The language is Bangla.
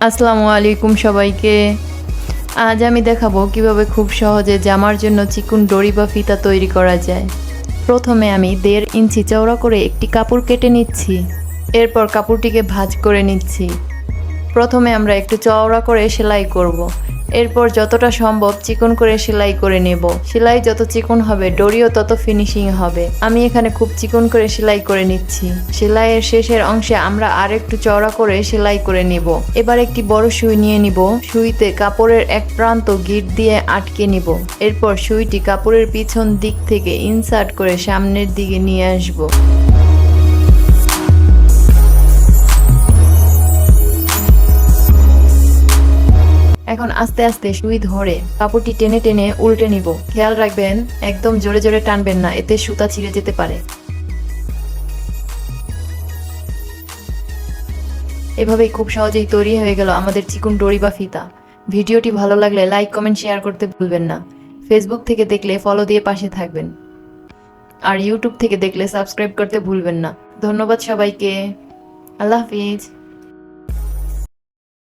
আসসালামু আলাইকুম সবাইকে। আজ আমি দেখাবো কিভাবে খুব সহজে জামার জন্য চিকন দড়ি বা ফিতা তৈরি করা যায়। প্রথমে আমি 1.5 ইঞ্চি চওড়া করে একটি কাপড় কেটে নিচ্ছি। এরপর কাপড়টিকে ভাঁজ করে নিচ্ছি। প্রথমে আমরা একটু চওড়া করে সেলাই করব। এরপর যতটা সম্ভব চিকন করে সেলাই করে নেব। সেলাই যত চিকন হবে দড়িও তত ফিনিশিং হবে। আমি এখানে খুব চিকন করে সেলাই করে নিচ্ছি। সেলাইয়ের শেষের অংশে আমরা আরেকটু চওড়া করে সেলাই করে নেব। এবার একটি বড় সুই নিয়ে নিব। সুইতে কাপড়ের এক প্রান্ত গিঁট দিয়ে আটকে নিব। এরপর সুইটি কাপড়ের পিছন দিক থেকে ইনসার্ট করে সামনের দিকে নিয়ে আসব। এখন আস্তে আস্তে সুই ধরে কাপড়টি টেনে টেনে উল্টে নিব। খেয়াল রাখবেন একদম জোরে জোরে টানবেন না, এতে সুতা ছিঁড়ে যেতে পারে। এভাবেই খুব সহজেই তৈরি হয়ে গেল আমাদের চিকন দড়ি বা ফিতা। ভিডিওটি ভালো লাগলে লাইক কমেন্ট শেয়ার করতে ভুলবেন না। ফেসবুক থেকে দেখলে ফলো দিয়ে পাশে থাকবেন, আর ইউটিউব থেকে দেখলে সাবস্ক্রাইব করতে ভুলবেন না। ধন্যবাদ সবাইকে। আল্লাহ হাফিজ।